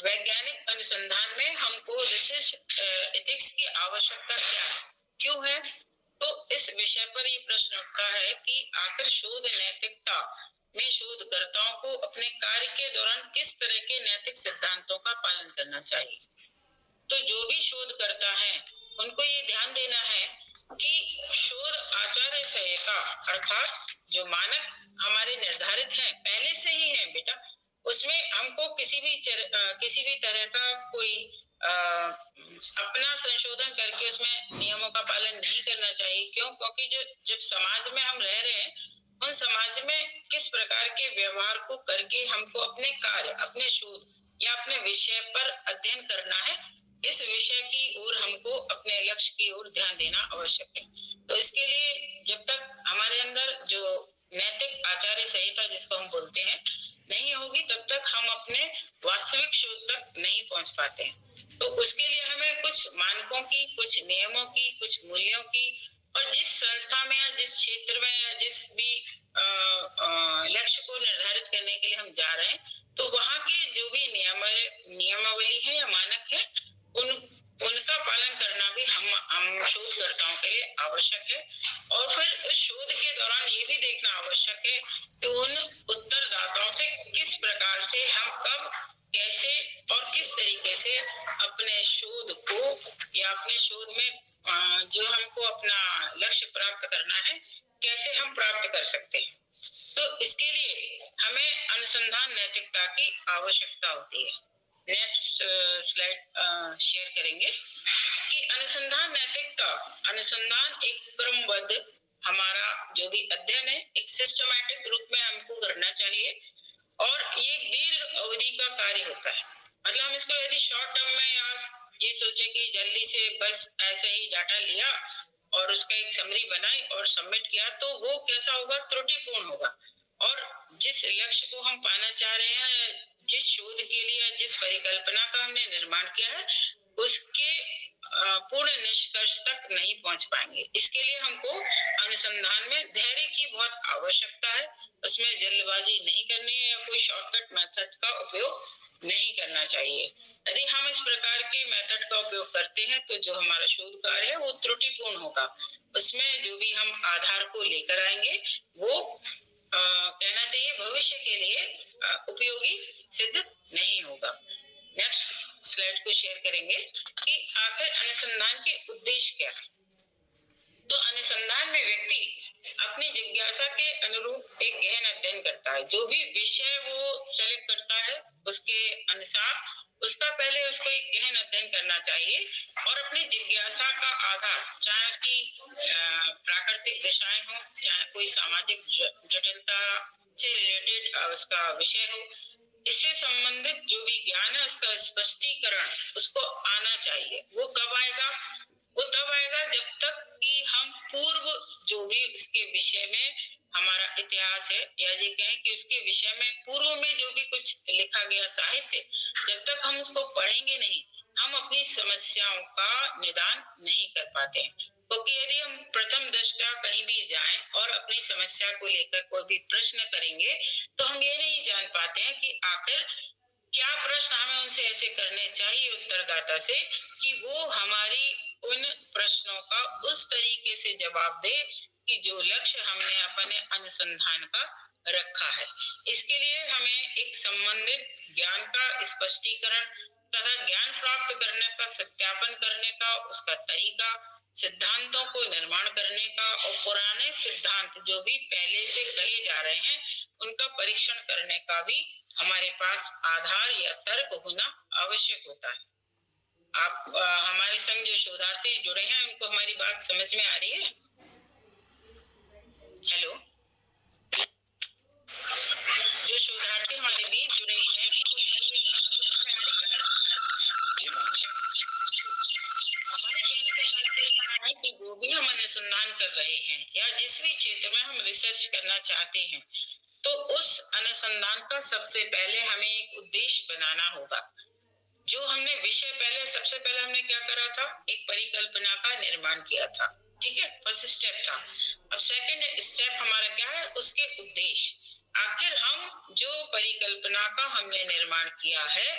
वैज्ञानिक अनुसंधान में हमको रिसर्च एथिक्स की आवश्यकता क्या है, क्यों है? तो इस विषय पर ये प्रश्न उठता है कि आखिर शोध नैतिकता में शोधकर्ताओं को अपने कार्य के दौरान किस तरह के नैतिक सिद्धांतों का पालन करना चाहिए। तो जो भी शोध करता है उनको ये ध्यान देना है कि शोध आचार्य संहिता अर्थात जो मानक हमारे निर्धारित हैं पहले से ही हैं बेटा, उसमें हमको किसी भी तरह का कोई अपना संशोधन करके उसमें नियमों का पालन नहीं करना चाहिए। क्यों? क्योंकि जब समाज में हम रह रहे हैं, उन समाज में किस प्रकार के व्यवहार को करके हमको अपने कार्य, अपने शोध या अपने विषय पर अध्ययन करना है, इस विषय की ओर हमको अपने लक्ष्य की ओर ध्यान देना आवश्यक है। तो इसके लिए जब तक हमारे अंदर जो नैतिक आचार्य संहिता जिसको हम बोलते हैं नहीं होगी, तब तक हम अपने वास्तविक शोध तक नहीं पहुंच पाते हैं। तो उसके लिए हमें कुछ मानकों की, कुछ नियमों की, कुछ मूल्यों की, और जिस संस्था में या जिस क्षेत्र में या जिस भी लक्ष्य को निर्धारित करने के लिए हम जा रहे हैं, तो वहां के जो भी नियमावली है या मानक है, उनका पालन करना भी हम शोधकर्ताओं के लिए आवश्यक है। और फिर उस शोध के दौरान ये भी देखना आवश्यक है कि उन उत्तरदाताओं से किस प्रकार से हम कब, कैसे और किस तरीके से अपने शोध को या अपने शोध में जो हमको अपना लक्ष्य प्राप्त करना है, कैसे हम प्राप्त कर सकते हैं। तो इसके लिए हमें अनुसंधान नैतिकता की आवश्यकता होती है। नेक्स्ट स्लाइड शेयर करेंगे कि अनुसंधान नैतिकता, अनुसंधान एक क्रमबद्ध हमारा जो भी अध्ययन है एक सिस्टमैटिक रूप में हमको करना चाहिए, और ये दीर्घ अवधि का कार्य होता है। मतलब हम इसको यदि शॉर्ट टर्म में या ये सोचे कि जल्दी से बस ऐसे ही डाटा लिया और उसका एक समरी बनाई और सबमिट किया, तो वो कैसा होगा? त्रुटिपूर्ण होगा। और जिस लक्ष्य को हम पाना चाह रहे हैं, जिस शोध के लिए, जिस परिकल्पना का हमने निर्माण किया है, उसके पूर्ण निष्कर्ष तक नहीं पहुंच पाएंगे। इसके लिए हमको अनुसंधान में धैर्य की बहुत आवश्यकता है। उसमें जल्दबाजी नहीं करनी है या कोई शॉर्टकट मेथड का उपयोग नहीं करना चाहिए। यदि हम इस प्रकार के मेथड का उपयोग करते हैं तो जो हमारा शोध कार्य है वो त्रुटिपूर्ण होगा। उसमें जो भी हम आधार को लेकर आएंगे वो कहना चाहिए भविष्य के लिए उपयोगी सिद्ध नहीं होगा। नेक्स्ट स्लाइड को शेयर करेंगे कि आखिर अनुसंधान के उद्देश्य क्या है। तो अनुसंधान में व्यक्ति अपनी जिज्ञासा के अनुरूप एक गहन अध्ययन करता है। जो भी विषय वो सेलेक्ट करता है उसके अनुसार उसका पहले उसको एक गहन अध्ययन करना चाहिए, और अपनी जिज्ञासा का आधार, चाहे उसकी प्राकृतिक दिशाएं हो, चाहे कोई सामाजिक जटिलता से रिलेटेड उसका विषय हो, इससे संबंधित जो भी ज्ञान है उसका स्पष्टीकरण उसको आना चाहिए। वो कब आएगा? वो तब आएगा जब तक कि हम पूर्व जो भी उसके विषय में हमारा इतिहास है, या ये कहें कि उसके विषय में पूर्व में जो भी कुछ लिखा गया साहित्य, जब तक हम उसको पढ़ेंगे नहीं, हम अपनी समस्याओं का निदान नहीं कर पाते हैं। क्योंकि यदि हम प्रथम दृष्टया कहीं भी जाएं और अपनी समस्या को लेकर कोई भी प्रश्न करेंगे, तो हम ये नहीं जान पाते हैं कि आखिर क्या प्रश्न हमें उनसे ऐसे करने चाहिए उत्तरदाता से कि वो हमारी उन प्रश्नों का उस तरीके से जवाब दे कि जो लक्ष्य हमने अपने अनुसंधान का रखा है। इसके लिए हमें एक संबंधित ज्ञान का स्पष्टीकरण तथा ज्ञान प्राप्त करने का सत्यापन करने का उसका तरीका, सिद्धांतों को निर्माण करने का, और पुराने सिद्धांत जो भी पहले से कहे जा रहे हैं उनका परीक्षण करने का भी हमारे पास आधार या तर्क होना आवश्यक होता है। आप हमारे संग जो शोधार्थी जुड़े हैं उनको हमारी बात समझ में आ रही है? हेलो, जो शोधार्थी हमारे बीच जुड़े हैं उनको हमारी ये बात समझ में आ रही है? हमारे कहने का तात्पर्य है कि जो भी हम अनुसंधान कर रहे हैं या जिस भी क्षेत्र में हम रिसर्च करना चाहते हैं, तो उस अनुसंधान का सबसे पहले हमें एक उद्देश्य बनाना होगा। जो हमने विषय पहले, सबसे पहले हमने क्या करा था? एक परिकल्पना का निर्माण किया था, ठीक है, फर्स्ट स्टेप था। अब सेकंड स्टेप हमारा क्या है? उसके उद्देश्य। आखिर हम जो परिकल्पना का हमने निर्माण किया है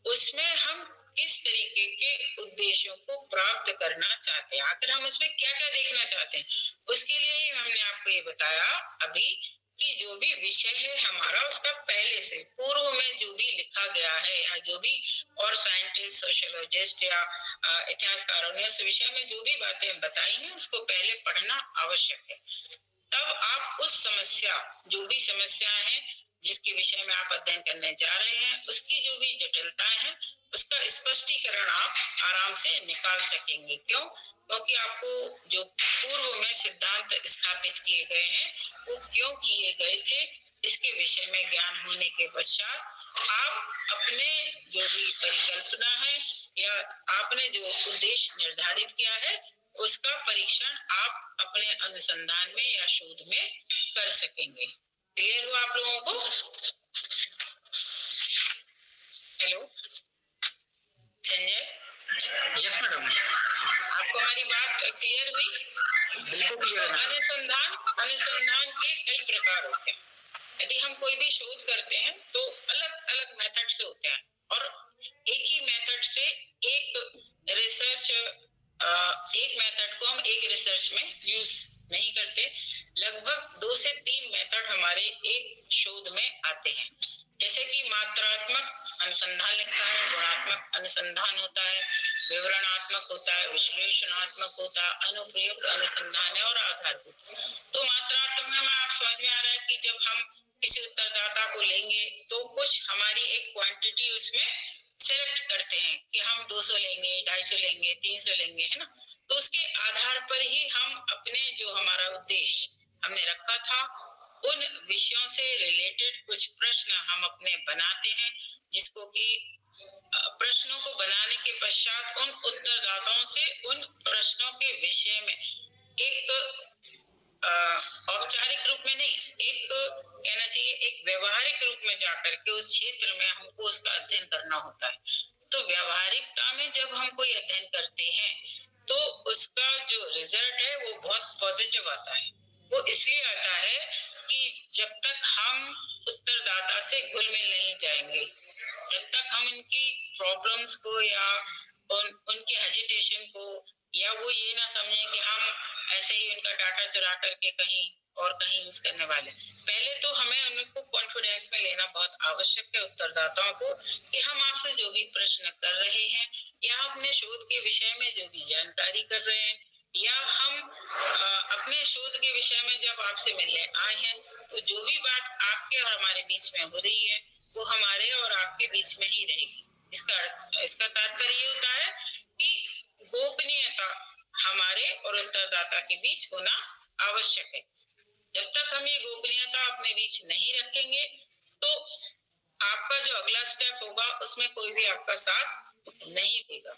उसमें हम किस तरीके के उद्देश्यों को प्राप्त करना चाहते हैं, आखिर हम उसमें क्या क्या देखना चाहते हैं। उसके लिए ही हमने आपको ये बताया अभी कि जो भी विषय है हमारा उसका पहले से पूर्व में जो भी लिखा गया है या जो भी और साइंटिस्ट सोशियोलॉजिस्ट या इतिहासकारों ने उस विषय में जो भी बातें बताई हैं उसको पहले पढ़ना आवश्यक है। तब आप उस समस्या जो भी समस्याएं हैं जिसके विषय में आप अध्ययन करने जा रहे हैं उसकी जो भी जटिलताएं हैं उसका स्पष्टीकरण आप आराम से निकाल सकेंगे। क्यों? क्योंकि आपको जो पूर्व में सिद्धांत स्थापित किए गए हैं वो क्यों किए गए थे इसके विषय में ज्ञान होने के पश्चात आप अपने जो भी परिकल्पना है या आपने जो उद्देश्य निर्धारित किया है उसका परीक्षण आप अपने अनुसंधान में या शोध में कर सकेंगे। क्लियर हुआ आप लोगों को? हेलो संजय। Yes madam. आपको हमारी बात क्लियर हुई? बिल्कुल क्लियर है। अनुसंधान के कई प्रकार होते हैं। यदि हम कोई भी शोध करते हैं तो अलग अलग मेथड से होते हैं और एक ही मेथड से एक मेथड को हम एक रिसर्च में यूज नहीं करते। लगभग 2 से 3 मेथड हमारे एक शोध में आते हैं। जैसे कि मात्रात्मक अनुसंधान लिखता है, गुणात्मक अनुसंधान होता है, विवरणात्मक होता है, विश्लेषणात्मक होता है, अनुप्रयुक्त अनुसंधान है और आधारभूत। तो मात्रात्मक में आप समझ में आ रहा है कि जब हम किसी उत्तरदाता को लेंगे तो कुछ हमारी एक क्वांटिटी उसमें सेलेक्ट करते हैं कि हम 200 लेंगे, 250 लेंगे, 300 लेंगे, है ना। तो उसके आधार पर ही हम अपने जो हमारा उद्देश्य हमने रखा था उन विषयों से रिलेटेड कुछ प्रश्न हम अपने बनाते हैं, जिसको कि प्रश्नों को बनाने के पश्चात उन उत्तरदाताओं से उन प्रश्नों के विषय में एक औपचारिक रूप में नहीं, एक कहना चाहिए एक व्यवहारिक रूप में जाकर के उस क्षेत्र में हमको उसका अध्ययन करना होता है। तो व्यवहारिकता में जब हम कोई अध्ययन करते हैं तो उसका जो रिजल्ट है वो बहुत पॉजिटिव आता है। वो इसलिए आता है कि जब तक हम उत्तरदाता से घुल मिल नहीं जाएंगे, जब तक हम इनकी प्रॉब्लम्स को या उनके हेजिटेशन को या वो ये ना समझे कि हम ऐसे ही उनका डाटा चुरा करके कहीं और कहीं यूज करने वाले। पहले तो हमें उनको कॉन्फिडेंस में लेना बहुत आवश्यक है उत्तरदाताओं को कि हम आपसे जो भी प्रश्न कर रहे हैं या अपने शोध के विषय में जो भी जानकारी कर रहे हैं या हम अपने शोध के विषय में जब आपसे मिलने आए हैं तो जो भी बात आपके और हमारे बीच में हो रही है वो हमारे और आपके बीच में ही रहेगी। इसका तात्पर्य ये होता है कि गोपनीयता हमारे और उत्तरदाता के बीच होना आवश्यक है। जब तक हम ये गोपनीयता अपने बीच नहीं रखेंगे तो आपका जो अगला स्टेप होगा उसमें कोई भी आपका साथ नहीं देगा।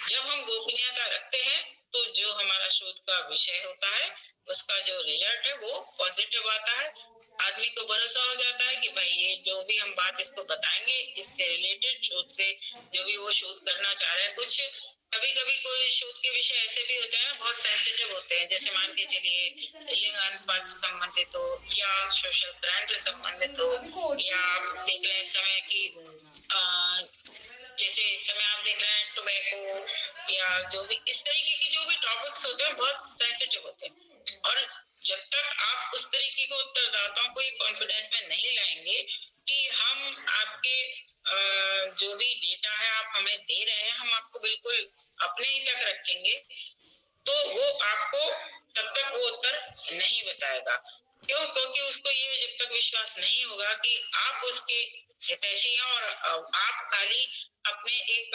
जब हम गोपनीयता रखते हैं तो जो हमारा शोध का विषय होता है उसका जो रिजल्ट है वो पॉजिटिव आता है। आदमी को भरोसा हो जाता है कि भाई ये जो भी हम बात इसको बताएंगे इससे रिलेटेड शोध से जो भी वो शोध करना चाह रहे हैं। कुछ कभी कभी कोई शोध के विषय ऐसे भी होते हैं बहुत सेंसिटिव होते हैं, जैसे मान के चलिए लिंग अनुपात से संबंधित हो या सोशल क्राइम से संबंधित हो या आप देख रहे हैं समय की जैसे इस समय आप देख रहे हैं टोबैको या जो भी इस तरीके के जो भी टॉपिक्स होते हैं बहुत सेंसिटिव होते हैं। और जब तक आप उस तरीके के उत्तरदाताओं को कॉन्फिडेंस में नहीं लाएंगे कि हम आपके जो भी डेटा है आप हमें दे रहे हैं हम आपको बिल्कुल अपने ही तक रखेंगे तो वो आपको तब तक वो उत्तर नहीं बताएगा। क्यों? क्योंकि उसको ये जब तक विश्वास नहीं होगा कि आप उसके हितैषी हैं और आप खाली अपने एक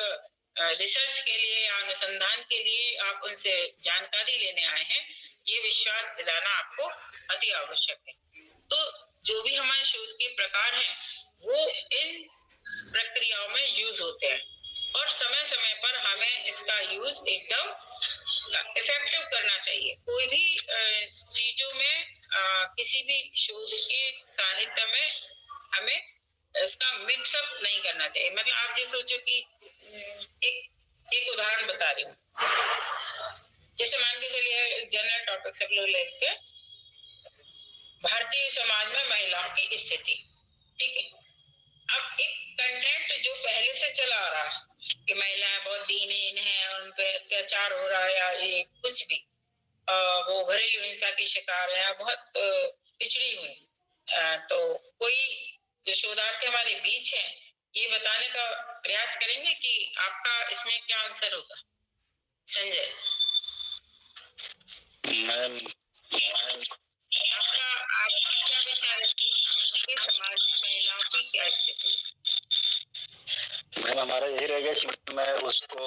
रिसर्च के लिए या अनुसंधान के लिए आप उनसे जानकारी लेने आए हैं, ये विश्वास दिलाना आपको अति आवश्यक है। तो जो भी हमारे शोध के प्रकार हैं वो इन प्रक्रियाओं में यूज होते हैं और समय समय पर हमें इसका यूज एकदम इफेक्टिव करना चाहिए। कोई भी चीजों में किसी भी शोध के साहित्य में हमें इसका मिक्सअप नहीं करना चाहिए। मतलब आप ये सोचो कि एक उदाहरण बता रही हूँ, जैसे मान के चलिए जनरल टॉपिक सब लोग लेते हैं भारतीय समाज में महिलाओं की स्थिति। ठीक है, अब एक कंटेंट जो पहले से चला आ रहा है कि महिलाएं बहुत दीनहीन हैं, उन पे अत्याचार हो रहा है या ये कुछ भी, वो घरेलू हिंसा की शिकार है, बहुत पिछड़ी हुई, तो कोई जो शोधार्थी हमारे बीच है ये बताने का प्रयास करेंगे कि आपका इसमें क्या आंसर होगा? संजय, मैम आपका आपका क्या विचार है कि आज के समाज में महिलाओं की क्या स्थिति है? मैम हमारा यही रहेगा कि मैं उसको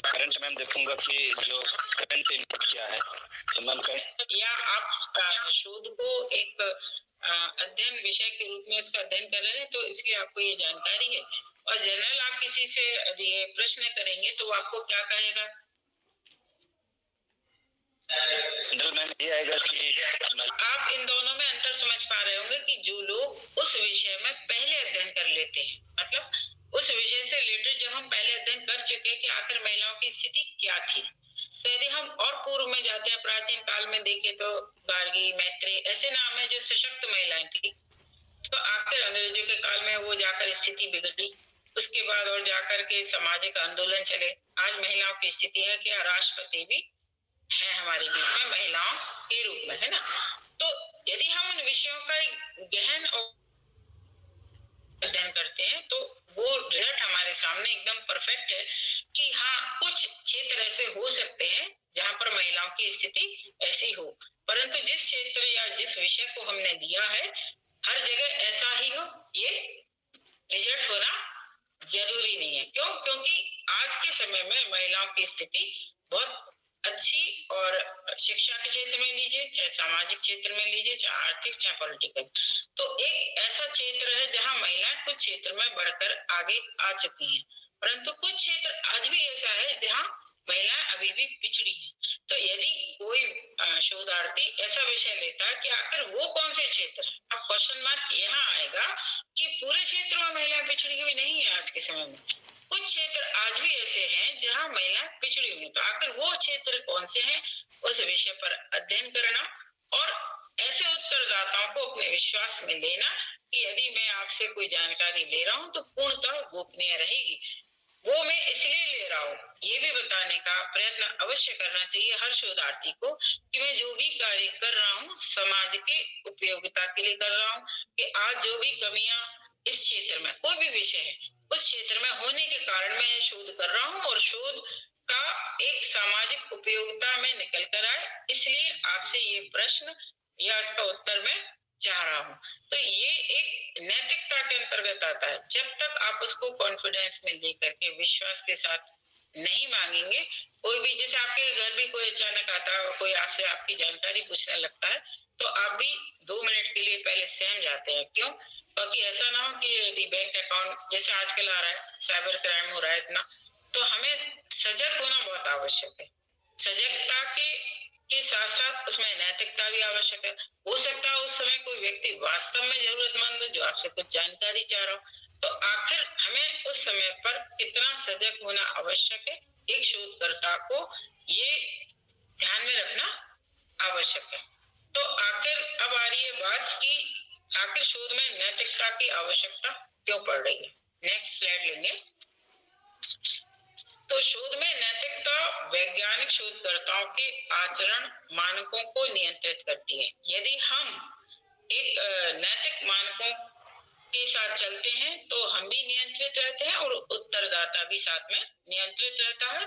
करंट मैम देखूंगा कि जो करंट इनपुट क्या है, तो मैम या आप शोध को एक अध्ययन विषय के रूप में इसका अध्ययन कर रहे हैं, तो इसलिए आपको ये जानकारी है। और जनरल आप किसी से ये प्रश्न करेंगे तो वो आपको क्या कहेगा? जनरल मैम ये आएगा कि आप इन दोनों में अंतर समझ पा रहे होंगे कि जो लोग उस विषय में पहले अध्ययन कर लेते हैं, मतलब उस विषय से रिलेटेड जब हम पहले अध्ययन कर चुके हैं कि आखिर महिलाओं की स्थिति क्या थी, तो यदि हम और पूर्व में जाते हैं, प्राचीन काल में देखें तो गार्गी, मैत्रेय ऐसे नाम है जो सशक्त महिलाएं थी, तो आखिर अंग्रेजों के काल में वो जाकर स्थिति बिगड़ी, उसके बाद और जाकर के सामाजिक आंदोलन चले, आज महिलाओं की स्थिति है कि राष्ट्रपति भी है हमारे बीच में महिलाओं के रूप में, है ना? तो यदि हम उन विषयों का एक गहन अध्ययन करते हैं तो वो रिजल्ट हमारे सामने एकदम परफेक्ट है कि हाँ, कुछ क्षेत्र ऐसे हो सकते हैं जहां पर महिलाओं की स्थिति ऐसी हो, परंतु जिस क्षेत्र या जिस विषय को हमने लिया है हर जगह ऐसा ही हो, ये रिजल्ट होना जरूरी नहीं है। क्यों? क्योंकि आज के समय में महिलाओं की स्थिति बहुत अच्छी, और शिक्षा के क्षेत्र में लीजिए, चाहे सामाजिक क्षेत्र में लीजिए, चाहे आर्थिक, चाहे पॉलिटिकल, तो एक ऐसा क्षेत्र है जहां महिलाएं कुछ क्षेत्र में बढ़कर आगे आ चुकी हैं, परंतु कुछ क्षेत्र आज भी ऐसा है जहां महिलाएं अभी भी पिछड़ी हैं। तो यदि कोई शोधार्थी ऐसा विषय लेता है कि आखिर वो कौन से क्षेत्र है, अब क्वेश्चन मार्क यहाँ आएगा कि पूरे क्षेत्रों में महिलाएं पिछड़ी हुई नहीं है आज के समय में, कुछ क्षेत्र आज भी ऐसे हैं जहां महिलाएं पिछड़ी हुई, तो आखिर वो क्षेत्र कौन से हैं उस विषय पर अध्ययन करना और ऐसे उत्तरदाताओं को अपने विश्वास में लेना कि यदि मैं आपसे कोई जानकारी ले रहा हूं तो पूर्णतः गोपनीय रहेगी, वो मैं इसलिए ले रहा हूँ, ये भी बताने का प्रयत्न अवश्य करना चाहिए हर शोधार्थी को कि मैं जो भी कार्य कर रहा हूँ समाज के उपयोगिता के लिए कर रहा हूँ, कि आज जो भी कमियां इस क्षेत्र में कोई भी विषय है उस क्षेत्र में होने के कारण मैं शोध कर रहा हूँ और शोध का एक सामाजिक उपयोगिता में निकल कर आए, इसलिए आपसे ये प्रश्न या इसका उत्तर मैं चाह रहा हूँ। तो ये एक नैतिकता के अंतर्गत आता है। जब तक आप उसको कॉन्फिडेंस में लेकर के विश्वास के साथ नहीं मांगेंगे, कोई भी, जैसे आपके घर भी कोई अचानक आता है, कोई आपसे आपकी जानकारी पूछने लगता है, तो आप भी 2 मिनट के लिए पहले सहम जाते हैं। क्यों? क्योंकि ऐसा ना हो कि यदि बैंक अकाउंट जैसे आजकल आ रहा है, साइबर क्राइम हो रहा है इतना, तो हमें सजग होना बहुत आवश्यक है। सजगता के साथ साथ उसमें नैतिकता भी आवश्यक है। हो सकता है उस समय कोई व्यक्ति वास्तव में जरूरतमंद हो जो आपसे कुछ जानकारी चाह रहा हो, तो आखिर हमें उस समय पर कितना सजग होना आवश्यक है, एक शोधकर्ता को ये ध्यान में रखना आवश्यक है। तो आखिर अब आ रही है बात कि आखिर शोध में नैतिकता की आवश्यकता क्यों पड़ रही है। नेक्स्ट स्लाइड लेंगे। तो शोध में नैतिकता वैज्ञानिक शोधकर्ताओं के आचरण मानकों को नियंत्रित करती है। यदि हम एक नैतिक मानकों के साथ चलते हैं तो हम भी नियंत्रित रहते हैं और उत्तरदाता भी साथ में नियंत्रित रहता है,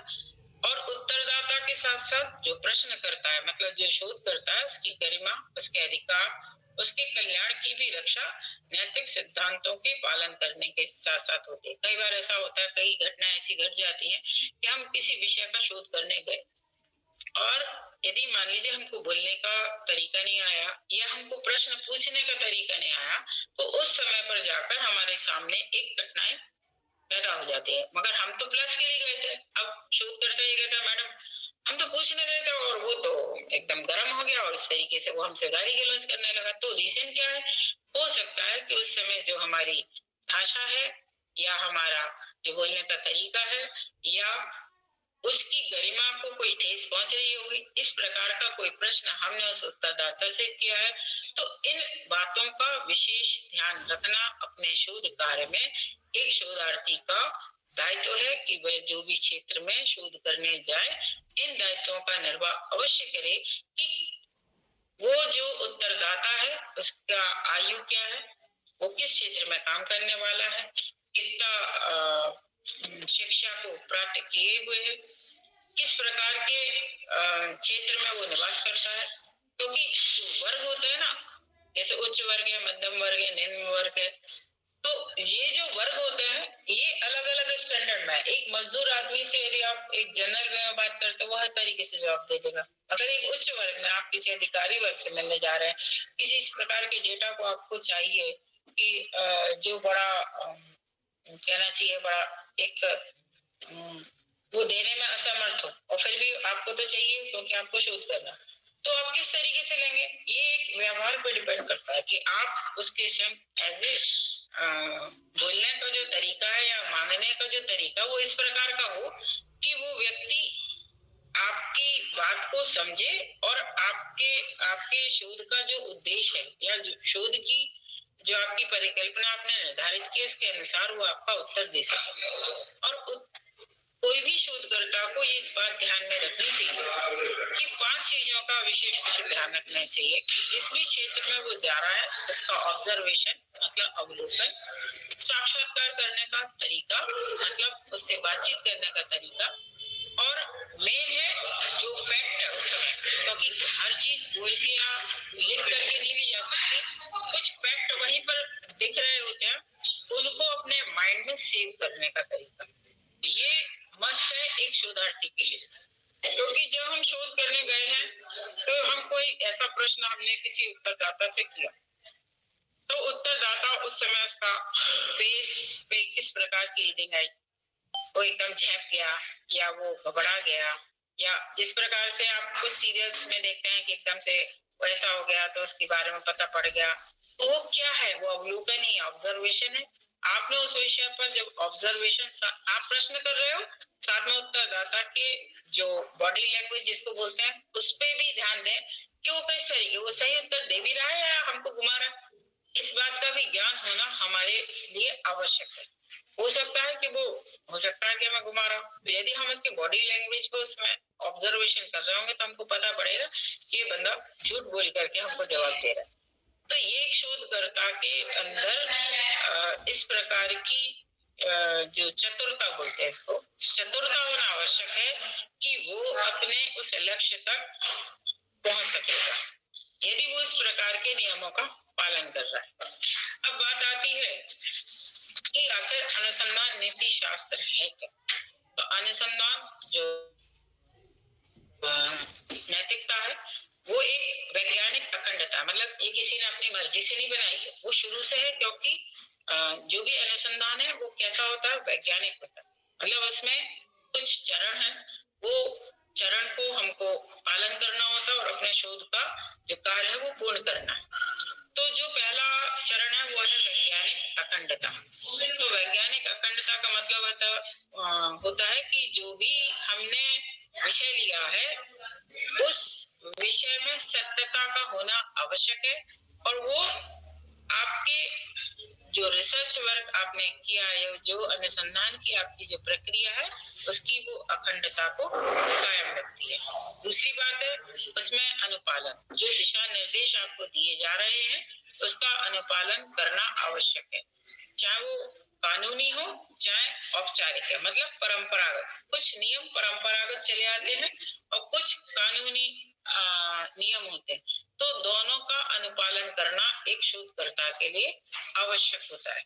और उत्तरदाता के साथ साथ जो प्रश्न करता है, मतलब जो शोध करता है, उसकी गरिमा, उसके अधिकार, उसके कल्याण की भी रक्षा नैतिक सिद्धांतों के पालन करने के साथ साथ होती है। कई बार ऐसा होता है, कई घटनाएं ऐसी घट जाती हैं कि हम किसी विषय का शोध करने गए और यदि मान लीजिए हमको बोलने का तरीका नहीं आया या हमको प्रश्न पूछने का तरीका नहीं आया, तो उस समय पर जाकर हमारे सामने एक घटनाएं पैदा हो जाती है। मगर हम तो प्लस के लिए गए थे, अब शोध करते ही कहता मैडम हम तो पूछने गए थे और वो तो एकदम गर्म हो गया और इस तरीके से वो हमसे गाली गलौज करने लगा। तो रीजन क्या है? हो सकता है कि उस समय जो हमारी भाषा है या हमारा जो बोलने का तरीका है या उसकी गरिमा को कोई ठेस पहुंच रही होगी, इस प्रकार का कोई प्रश्न हमने उस उत्तरदाता से किया है। तो इन बातों का विशेष ध्यान रखना अपने शोध कार्य में एक शोधार्थी का दायित्व है कि वह जो भी क्षेत्र में शोध करने जाए, इन दायित्वों का निर्वाह अवश्य करे कि वो जो उत्तरदाता है उसका आयु क्या है, वो किस क्षेत्र में काम करने वाला है, कितना शिक्षा को प्राप्त किए हुए है, किस प्रकार के क्षेत्र में वो निवास करता है। क्योंकि जो वर्ग होते हैं ना, जैसे उच्च वर्ग है, मध्यम वर्ग है, निम्न वर्ग है, तो ये जो वर्ग होते हैं ये अलग अलग स्टैंडर्ड में है। एक मजदूर आदमी से यदि आप एक जनरल वे में बात करते हो, वो हर तरीके से जवाब दे देगा। अगर एक उच्च वर्ग में आप किसी अधिकारी वर्ग से मिलने जा रहे हैं, किसी इस प्रकार के डेटा को आपको चाहिए कि जो बड़ा कहना चाहिए बड़ा एक वो देने में असमर्थ हो, और फिर भी आपको तो चाहिए क्योंकि आपको शोध करना, तो आप किस तरीके से लेंगे, ये एक व्यवहार पर डिपेंड करता है कि आप उसके संग एज ए बोलने का जो तरीका है या मांगने का जो तरीका वो इस प्रकार का हो कि वो व्यक्ति आपकी बात को समझे और आपके आपके शोध का जो उद्देश्य है या जो शोध की जो आपकी परिकल्पना आपने निर्धारित की उसके अनुसार वो आपका उत्तर दे सके। और कोई भी शोधकर्ता को ये बात ध्यान में रखनी चाहिए कि 5 चीजों का विशेष ध्यान रखना चाहिए कि जिस भी क्षेत्र में वो जा रहा है उसका ऑब्जर्वेशन मतलब अवलोकन, साक्षात्कार करने का तरीका मतलब उससे बातचीत करने का तरीका, और मेन है जो फैक्ट है उस समय, क्योंकि हर चीज बोल के या लिख करके नहीं ली जा सकती, कुछ फैक्ट वहीं पर दिख रहे होते हैं, उनको अपने माइंड में सेव करने का तरीका, ये मस्ट है एक शोधार्थी के लिए। क्योंकि जब हम शोध करने गए हैं तो हम कोई ऐसा प्रश्न हमने किसी उत्तरदाता से किया, तो उत्तरदाता उस समय उसका फेस पे किस प्रकार की रीडिंग आई, वो एकदम झेप गया या वो घबरा गया, या जिस प्रकार से आप कुछ सीरियल्स में देखते हैं कि एकदम से वैसा हो गया तो उसके बारे में पता पड़ गया, तो वो क्या है, वो अवलोकन ही ऑब्जर्वेशन है। आपने उस विषय पर जब ऑब्जर्वेशन आप प्रश्न कर रहे हो, साथ में उत्तरदाता के जो बॉडी लैंग्वेज जिसको बोलते हैं उस पर भी ध्यान दें कि वो किस तरीके वो सही उत्तर दे भी रहा है या हमको घुमा रहा है, इस बात का भी ज्ञान होना हमारे लिए आवश्यक है। हो सकता है कि वो हो सकता है कि मैं घुमा रहा हूँ, तो यदि हम उसके बॉडी लैंग्वेज को उसमें ऑब्जर्वेशन कर रहे होंगे तो हमको पता पड़ेगा कि ये बंदा झूठ बोल करके हमको जवाब दे रहा है। तो ये एक शोधकर्ता के अंदर इस प्रकार की जो चतुरता बोलते हैं इसको, चतुरता होना आवश्यक है कि वो अपने उस लक्ष्य तक पहुंच सकेगा यदि वो इस प्रकार के नियमों का पालन कर रहा है। अब बात आती है कि आखिर अनुसंधान नीति शास्त्र है क्या। तो अनुसंधान जो नैतिकता है वो एक वैज्ञानिक अखंडता, मतलब ये किसी ने अपनी मर्जी से नहीं बनाई है, वो शुरू से है, क्योंकि जो भी अनुसंधान है वो कैसा होता है, वैज्ञानिक होता है, मतलब उसमें कुछ चरण है, वो चरण को हमको पालन करना होता है और अपने शोध का जो कार्य है वो पूर्ण करना है। तो जो पहला चरण है वो है वैज्ञानिक अखंडता। तो वैज्ञानिक अखंडता का मतलब होता है कि जो भी हमने विषय लिया है उस विषय में सत्यता का होना आवश्यक है, और वो आपके जो रिसर्च वर्क आपने किया है, जो अनुसंधान की आपकी जो प्रक्रिया है उसकी वो अखंडता को कायम रखती है। दूसरी बात है उसमें अनुपालन, जो दिशा निर्देश आपको दिए जा रहे हैं उसका अनुपालन करना आवश्यक है, चाहे वो कानूनी हो चाहे औपचारिक है, मतलब परंपरागत। कुछ नियम परंपरागत चले आते हैं और कुछ कानूनी नियम होते हैं, तो दोनों का अनुपालन करना एक शोधकर्ता के लिए आवश्यक होता है।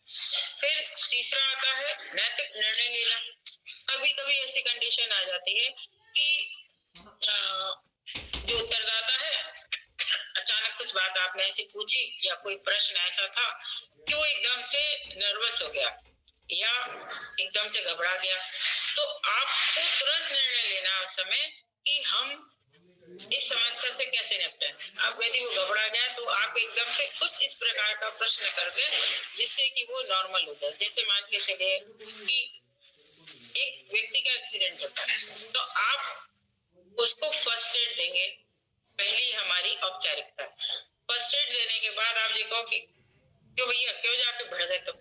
फिर तीसरा आता है नैतिक निर्णय लेना। कभी कभी ऐसी कंडीशन आ जाती है कि जो उत्तरदाता है अचानक कुछ बात आपने ऐसी पूछी या कोई प्रश्न ऐसा था कि वो एकदम से नर्वस हो गया या एकदम से घबरा गया, तो आपको तुरंत निर्णय लेना उस समय कि हम इस समस्या से कैसे निपटे। अब यदि वो घबरा गया तो आप एकदम से कुछ इस प्रकार का प्रश्न कर दें जिससे कि वो नॉर्मल हो जाए। जैसे मान के चलिए कि एक व्यक्ति का एक्सीडेंट होता है तो आप उसको फर्स्ट एड देंगे, पहली हमारी औपचारिकता। फर्स्ट एड देने के बाद आप ये कहो कि क्यों भैया क्यों जाके बढ़ गए तुम,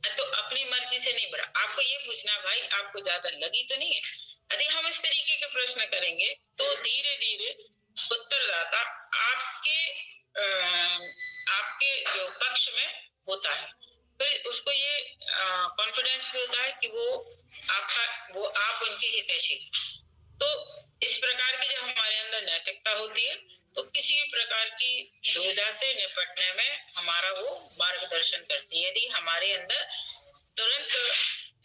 तो अपनी मर्जी से नहीं बढ़ा। आपको ये पूछना भाई आपको ज्यादा लगी तो नहीं है। यदि हम इस तरीके के प्रश्न करेंगे तो धीरे धीरे उत्तरदाता आपके आपके जो पक्ष में होता है, फिर उसको ये कॉन्फिडेंस भी होता है कि वो आप उनके हितैषी। तो इस प्रकार की जब हमारे अंदर नैतिकता होती है तो किसी भी प्रकार की दुविधा से निपटने में हमारा वो मार्गदर्शन करती है, यदि हमारे अंदर तुरंत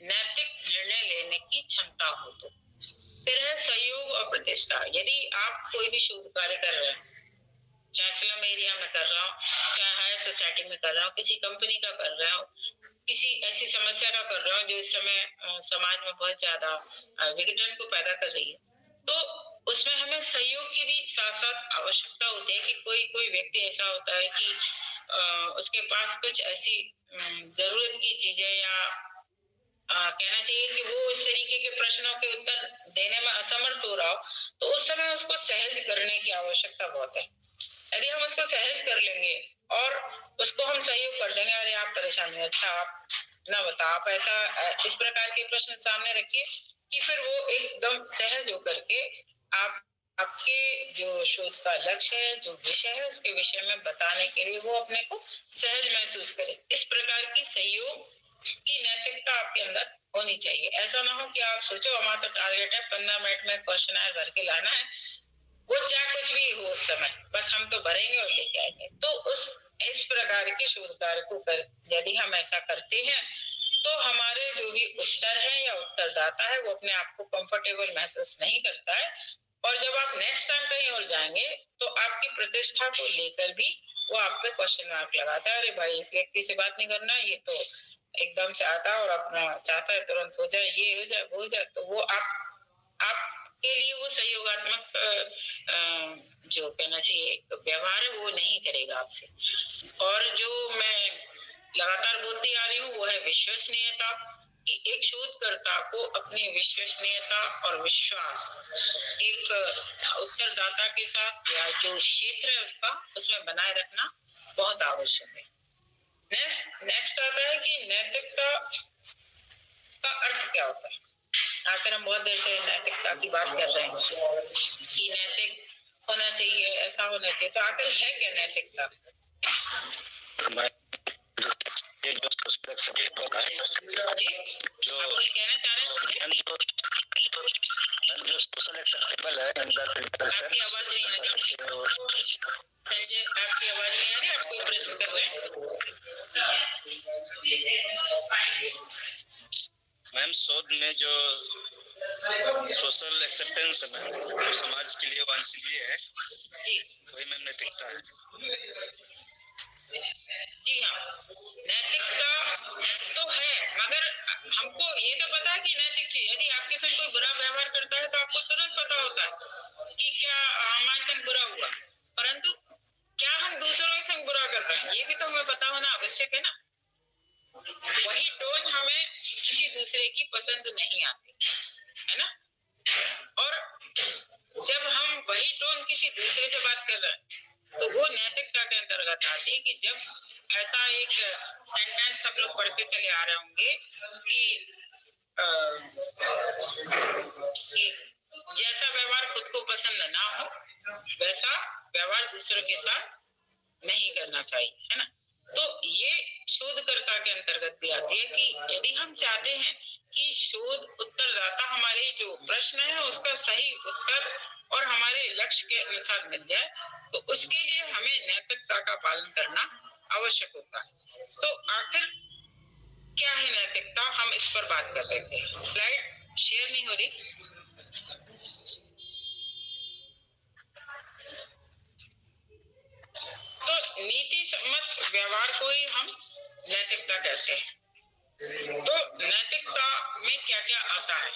नैतिक निर्णय लेने की क्षमता हो तो। फिर है सहयोग और प्रतिष्ठा। यदि आप कोई भी शोध कार्य कर रहे हैं, चाहे स्लम एरिया में कर रहा हूँ, चाहे हायर सोसाइटी में कर रहा हूँ, किसी कंपनी का कर रहा हूँ, किसी ऐसी समस्या का कर रहा हूँ जो इस समय समाज में बहुत ज्यादा विघटन को पैदा कर रही है, तो उसमें हमें सहयोग की भी साथ साथ आवश्यकता होती है कि कोई व्यक्ति ऐसा होता है कि उसके पास कुछ ऐसी जरूरत की चीजें या कहना चाहिए कि वो इस तरीके के प्रश्नों के उत्तर देने में असमर्थ हो रहा हो, तो उस समय उसको सहज करने की आवश्यकता बहुत है। यदि हम उसको सहज कर लेंगे और उसको हम सहयोग कर देंगे, अरे आप परेशान नहीं, अच्छा आप ना बता, आप ऐसा इस प्रकार के प्रश्न सामने रखिए कि फिर वो एकदम सहज होकर के आपके जो शोध का लक्ष्य है, जो विषय है, उसके विषय में बताने के लिए वो अपने को सहज महसूस करे। इस प्रकार की सहयोग की नैतिकता आपके अंदर होनी चाहिए। ऐसा ना हो कि आप सोचो हमारा तो टारगेट है 15 मिनट में क्वेश्चन भर के लाना है, वो चाहे कुछ भी हो उस समय, बस हम तो भरेंगे और लेके आएंगे। तो इस प्रकार के शोध कार्य को यदि हम ऐसा करते हैं तो हमारे जो भी उत्तर है या उत्तरदाता है वो अपने आप को कंफर्टेबल महसूस नहीं करता है, और जब आप नेक्स्ट टाइम कहीं और जाएंगे तो आपकी प्रतिष्ठा को लेकर भी वो आप पे क्वेश्चन मार्क लगाता है, अरे भाई इस व्यक्ति से बात नहीं करना, ये तो एकदम से आता है और अपना चाहता है तुरंत हो जाए, ये हो जाए, वो हो जाए। तो वो आपके लिए वो सहयोगात्मक जो कहना चाहिए व्यवहार है वो नहीं करेगा आपसे। और जो मैं लगातार बोलती आ रही हूँ वो है विश्वसनीयता, कि एक शोधकर्ता को अपनी विश्वसनीयता और विश्वास एक उत्तरदाता के साथ या जो क्षेत्र है उसका उसमें बनाए रखना बहुत आवश्यक है। नेक्स्ट आता है कि नैतिकता का अर्थ क्या होता है। आखिर हम बहुत देर से नैतिकता की बात कर रहे हैं कि नैतिक होना चाहिए, ऐसा होना चाहिए, तो आखिर है क्या नैतिकता? ये जो कहना चाह रहे हैं जो सोशल एक्सेप्टेबल है, आपकी आवाज नहीं आ रही संजय, आपकी आवाज नहीं आ रही, आप कोई प्रश्न कर रहे हैं? मैम शोध में जो सोशल एक्सेप्टेंस है मैम, जो समाज के लिए वांछनीय है, वही मैम नैतिकता है। जी हाँ, नैतिकता तो है, मगर हमको ये तो पता है कि नैतिक चीज, यदि आपके संग कोई बुरा व्यवहार करता है तो आपको तुरंत पता होता है कि क्या हमारे संग बुरा हुआ, परंतु क्या हम दूसरों के संग बुरा कर रहे हैं ये भी तो हमें पता होना आवश्यक है ना। वही टोन हमें किसी दूसरे की पसंद नहीं आती है ना, और जब हम वही टोन किसी दूसरे से बात कर रहे हैं तो वो नैतिकता के अंतर्गत आती है कि जब ऐसा एक सेंटेंस सब लोग पढ़ते चले आ रहे होंगे कि जैसा व्यवहार खुद को पसंद ना हो वैसा व्यवहार दूसरों के साथ नहीं करना चाहिए, है ना। तो ये शोधकर्ता के अंतर्गत भी आती है कि यदि हम चाहते हैं कि शोध उत्तरदाता हमारे जो प्रश्न है उसका सही उत्तर और हमारे लक्ष्य के अनुसार मिल जाए, तो उसके लिए हमें नैतिकता का पालन करना आवश्यक होता है। तो आखिर क्या है नैतिकता, हम इस पर बात कर रहे थे। स्लाइड शेयर नहीं हो रही। तो नीति सम्मत व्यवहार को ही हम नैतिकता कहते हैं। तो नैतिकता में क्या क्या आता है?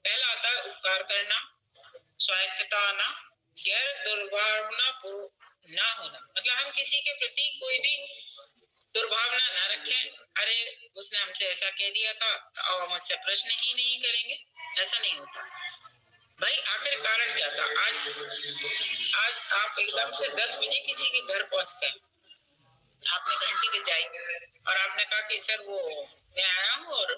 पहला आता है उपकार करना, स्वायत्तता आना, गैर दुर्भावना ना होना, मतलब हम किसी के प्रति कोई भी दुर्भावना ना रखें, अरे उसने हमसे ऐसा कह दिया था अब हम उससे प्रश्न ही नहीं करेंगे, ऐसा नहीं होता भाई। आखिर कारण क्या था? आज आप एकदम से 10 बजे किसी के घर पहुंचते हैं, आपने घंटी बजाई और आपने कहा कि सर वो मैं आया हूँ और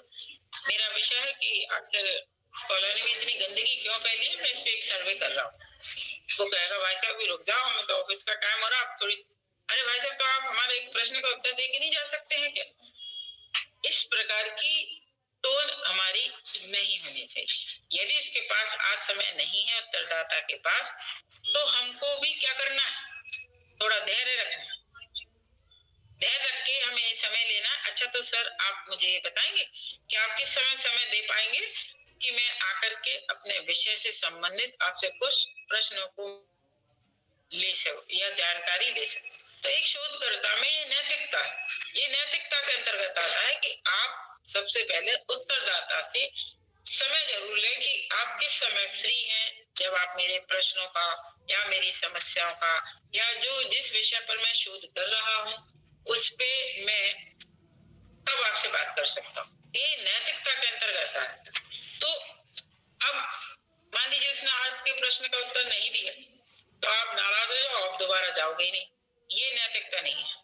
मेरा विषय है कि आखिर इस कॉलोनी में इतनी गंदगी क्यों फैली है, मैं इस पे एक सर्वे कर रहा हूँ। वो कहेगा भाई साहब भी रुक जाओ, हमें तो ऑफिस का टाइम हो रहा है, आप थोड़ी। अरे भाई साहब, तो आप हमारे एक प्रश्न का उत्तर दे के नहीं जा सकते हैं क्या? इस प्रकार की टोन हमारी नहीं होनी चाहिए। यदि इसके पास आज समय नहीं है उत्तरदाता के पास, तो हमको भी क्या करना है, थोड़ा धैर्य रखना है। धैर्य रख के हमें समय लेना। अच्छा तो सर आप मुझे ये बताएंगे कि आप किस समय दे पाएंगे कि मैं आकर के अपने विषय से संबंधित आपसे कुछ प्रश्नों को ले सकूं या जानकारी ले सकूं। तो एक शोधकर्ता में ये नैतिकता के अंतर्गत आता है कि आप सबसे पहले उत्तरदाता से समय जरूर लें कि आप किस समय फ्री हैं, जब आप मेरे प्रश्नों का या मेरी समस्याओं का या जो जिस विषय पर मैं शोध कर रहा हूँ उस पे मैं कब आपसे बात कर सकता हूँ। ये नैतिकता के अंतर्गत आता है। तो अब मान लीजिए उसने आपके प्रश्न का उत्तर नहीं दिया, तो आप नाराज हो जाओ, आप दोबारा जाओगे ही नहीं। ये नैतिकता नहीं है।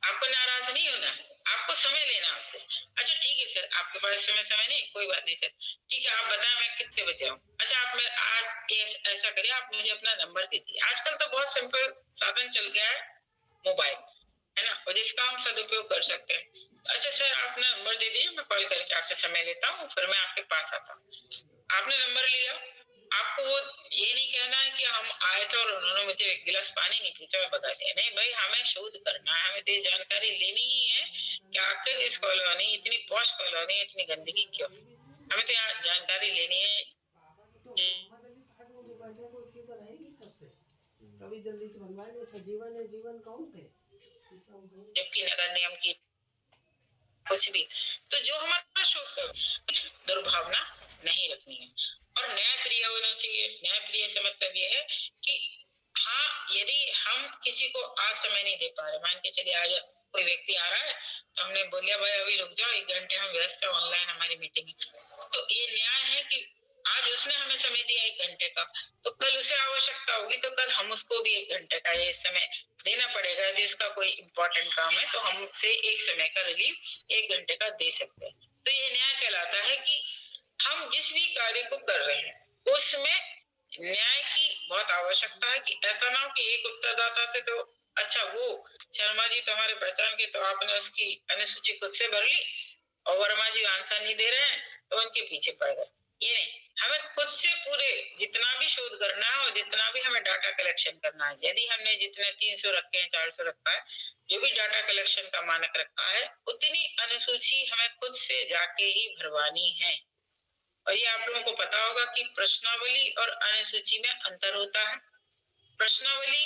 आपको नाराज नहीं होना है, आपको समय लेना उससे। अच्छा ठीक है सर, आपके पास समय नहीं, कोई बात नहीं सर, ठीक है आप बताएं मैं कितने बजे आऊँ। अच्छा आप मैं आज ऐसा करिए, आप मुझे अपना नंबर दे दीजिए। आजकल तो बहुत सिंपल साधन चल गया है, मोबाइल है ना, और जिसका हम सदुपयोग कर सकते हैं। अच्छा सर आप अपना नंबर दे दीजिए, मैं कॉल करके आपसे समय लेता हूँ, फिर मैं आपके पास आता हूँ। आपने नंबर लिया, आपको वो ये नहीं कहना है कि हम आए थे और उन्होंने मुझे एक गिलास पानी नहीं पीछा और भगा दिया। नहीं भाई, हमें शोध करना है, हमें तो ये जानकारी लेनी ही है कि आखिर इस कॉलोनी, इतनी पॉश कॉलोनी, इतनी गंदगी क्यों। हमें तो यहाँ जानकारी लेनी है। कभी जल्दी से बनवाए नहीं, सजीवन है जीवन कौन थे, जबकि नगर नियम की कुछ भी, तो जो हमारा शोध दुर्भावना नहीं रखनी है और न्याय प्रिय होना चाहिए। न्याय प्रिय से मतलब ये है कि हाँ, यदि हम किसी को आज समय नहीं दे पा रहे, मान के चलिए आज कोई व्यक्ति आ रहा है तो हमने बोलिया भाई अभी रुक जाओ, 1 घंटे हम व्यस्त है, ऑनलाइन हमारी मीटिंग है, तो ये न्याय है कि आज उसने हमें समय दिया 1 घंटे का, तो कल उसे आवश्यकता होगी तो कल हम उसको भी 1 घंटे का ये समय देना पड़ेगा। यदि उसका कोई इंपॉर्टेंट काम है तो हम उसे एक समय का रिलीफ 1 घंटे का दे सकते हैं। तो ये न्याय कहलाता है कि हम जिस भी कार्य को कर रहे हैं उसमें न्याय की बहुत आवश्यकता है कि ऐसा ना हो कि एक उत्तरदाता से तो अच्छा वो शर्मा जी तुम्हारे पहचान के, तो आपने उसकी अनुसूची खुद से भर ली और वर्मा जी आंसर नहीं दे रहे हैं तो उनके पीछे पड़ गए। ये नहीं, हमें खुद से पूरे जितना भी शोध करना है और जितना भी हमें डाटा कलेक्शन करना है, यदि हमने जितने 300 रखे हैं, 400 रखा है, जो भी डाटा कलेक्शन का मानक रखा है, उतनी अनुसूची हमें खुद से जाके ही भरवानी है। और ये आप लोगों को पता होगा कि प्रश्नावली और अनुसूची में अंतर होता है। प्रश्नावली